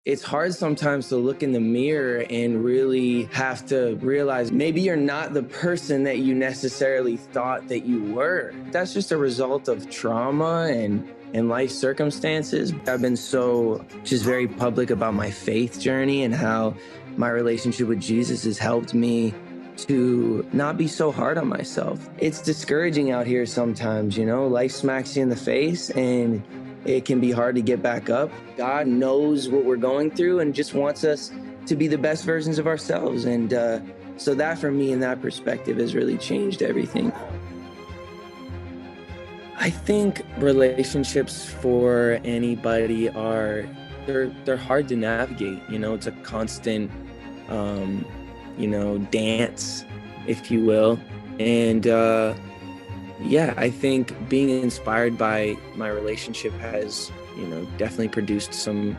It's hard sometimes to look in the mirror and really have to realize maybe you're not the person that you necessarily thought that you were. That's just a result of trauma and life circumstances. I've been so just very public about my faith journey and how my relationship with Jesus has helped me to not be so hard on myself. It's discouraging out here sometimes, life smacks you in the face and it can be hard to get back up. God knows what we're going through and just wants us to be the best versions of ourselves. And so that for me in that perspective has really changed everything. I think relationships for anybody they're hard to navigate. It's a constant, dance, if you will. And I think being inspired by my relationship has, definitely produced some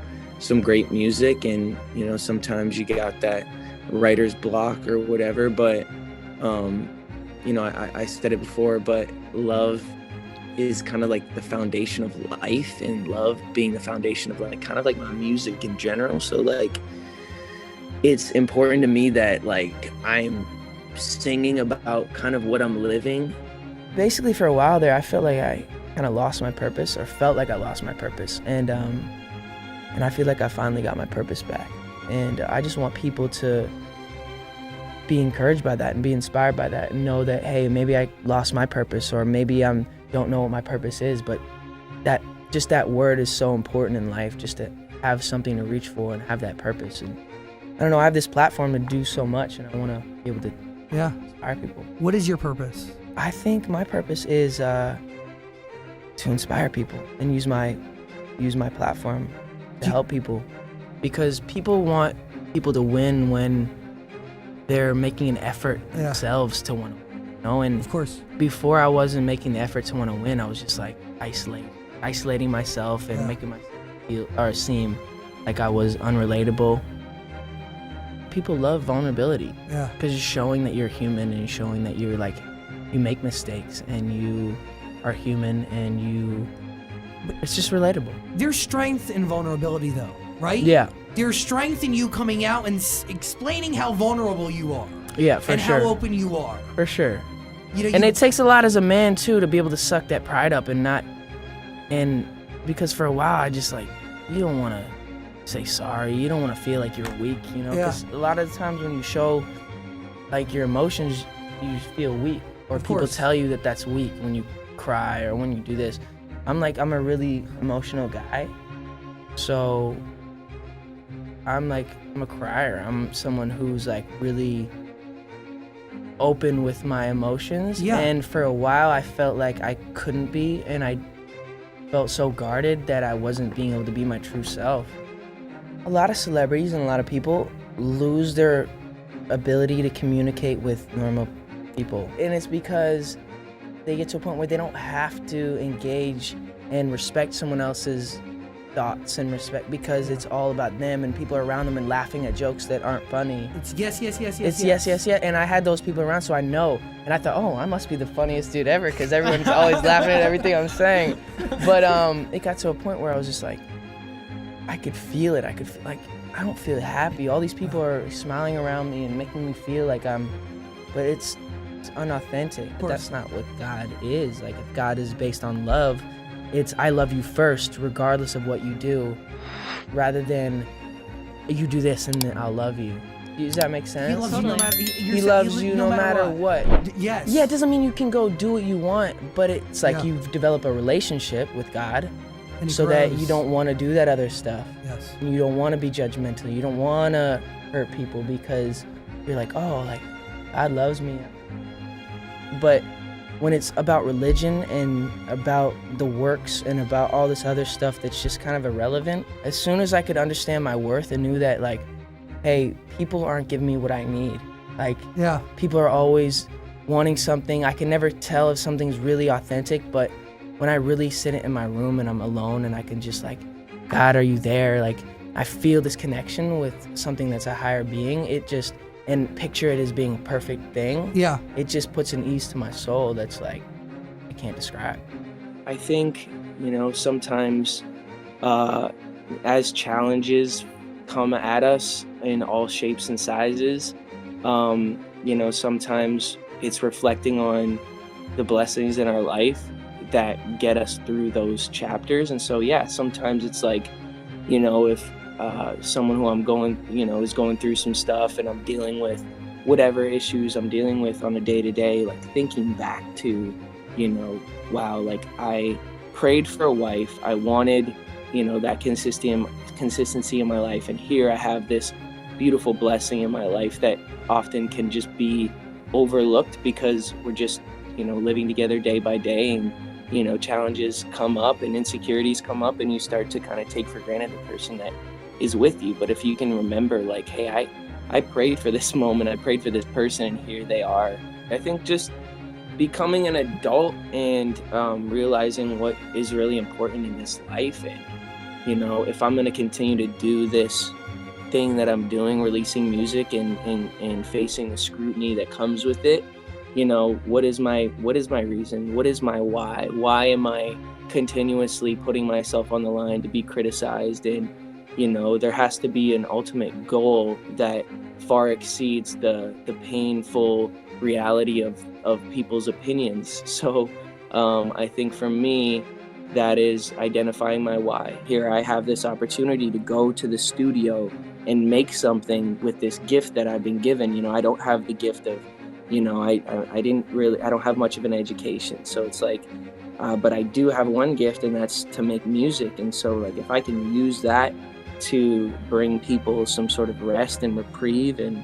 great music. And, sometimes you got that writer's block or whatever. But, I said it before, but love is kind of like the foundation of life, and love being the foundation of kind of like my music in general. So it's important to me that I'm singing about kind of what I'm living. Basically, for a while there, I felt like I kind of lost my purpose, or felt like I lost my purpose. And I feel like I finally got my purpose back. And I just want people to be encouraged by that and be inspired by that and know that, hey, maybe I lost my purpose, or maybe I don't know what my purpose is, but that word is so important in life, just to have something to reach for and have that purpose. And I don't know, I have this platform to do so much, and I want to be able to inspire people. What is your purpose? I think my purpose is to inspire people and use my platform to help people, because people want people to win when they're making an effort themselves to want to win. And of course, before I wasn't making the effort to want to win, I was just isolating myself and making myself feel or seem like I was unrelatable. People love vulnerability because you're showing that you're human, and you're showing that you're you make mistakes and you are human, and it's just relatable. There's strength in vulnerability though, right? Yeah. There's strength in you coming out and explaining how vulnerable you are. Yeah, for and sure. And how open you are. For sure. And it takes a lot as a man too to be able to suck that pride up and because for a while I just you don't want to say sorry. You don't want to feel like you're weak, because a lot of the times when you show your emotions, you feel weak, or people tell you that that's weak when you cry or when you do this. I'm a really emotional guy, so I'm a crier. I'm someone who's really open with my emotions. And for a while I felt like I couldn't be, and I felt so guarded that I wasn't being able to be my true self. A lot of celebrities and a lot of people lose their ability to communicate with normal people, and it's because they get to a point where they don't have to engage and respect someone else's thoughts and respect, because it's all about them and people around them and laughing at jokes that aren't funny. It's yes. It's yes. And I had those people around, so I know. And I thought, oh, I must be the funniest dude ever, because everyone's always laughing at everything I'm saying. But it got to a point where I was just I could feel it. I I don't feel happy. All these people are smiling around me and making me feel but it's unauthentic. But that's not what God is. If God is based on love, it's I love you first, regardless of what you do, rather than you do this and then I'll love you. Does that make sense? He loves you no matter. He loves you no matter what. Yes. Yeah, it doesn't mean you can go do what you want, but it's you've developed a relationship with God, so that you don't want to do that other stuff. Yes. You don't want to be judgmental. You don't want to hurt people, because you're God loves me. But when it's about religion and about the works and about all this other stuff that's just kind of irrelevant, as soon as I could understand my worth and knew that hey, people aren't giving me what I need. People are always wanting something. I can never tell if something's really authentic, but when I really sit in my room and I'm alone and I can just God, are you there? I feel this connection with something that's a higher being. and picture it as being a perfect thing, Yeah. it just puts an ease to my soul that's like I can't describe. I think, sometimes as challenges come at us in all shapes and sizes, sometimes it's reflecting on the blessings in our life that get us through those chapters. And so, yeah, sometimes it's like, if someone who I'm going, is going through some stuff and I'm dealing with whatever issues I'm dealing with on a day-to-day, like thinking back to, wow, like I prayed for a wife. I wanted, that consistency in my life. And here I have this beautiful blessing in my life that often can just be overlooked because we're just, living together day by day, and, challenges come up and insecurities come up, and you start to kind of take for granted the person that is with you. But if you can remember, like, hey, I prayed for this moment, I prayed for this person, and here they are. I think just becoming an adult and realizing what is really important in this life. And, if I'm going to continue to do this thing that I'm doing, releasing music and facing the scrutiny that comes with it, what is my reason? What is my why? Why am I continuously putting myself on the line to be criticized? And, there has to be an ultimate goal that far exceeds the painful reality of people's opinions. So I think for me, that is identifying my why. Here I have this opportunity to go to the studio and make something with this gift that I've been given. I don't have the gift of, I don't have much of an education. So it's like, but I do have one gift, and that's to make music. And so, like, if I can use that to bring people some sort of rest and reprieve and,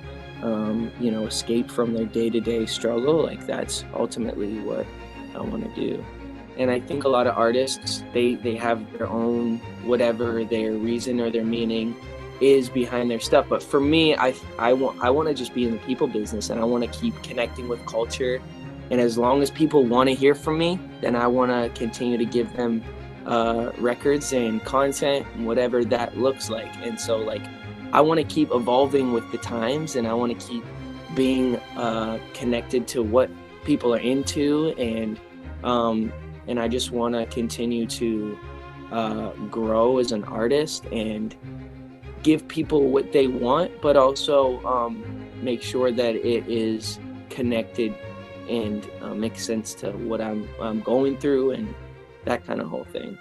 escape from their day-to-day struggle, like, that's ultimately what I want to do. And I think a lot of artists, they have their own, whatever their reason or their meaning is behind their stuff. But for me, I want to just be in the people business, and I want to keep connecting with culture. And as long as people want to hear from me, then I want to continue to give them records and content and whatever that looks like. And so, like, I want to keep evolving with the times, and I want to keep being connected to what people are into, and I just want to continue to grow as an artist and give people what they want, but also make sure that it is connected and makes sense to what I'm going through and that kind of whole thing.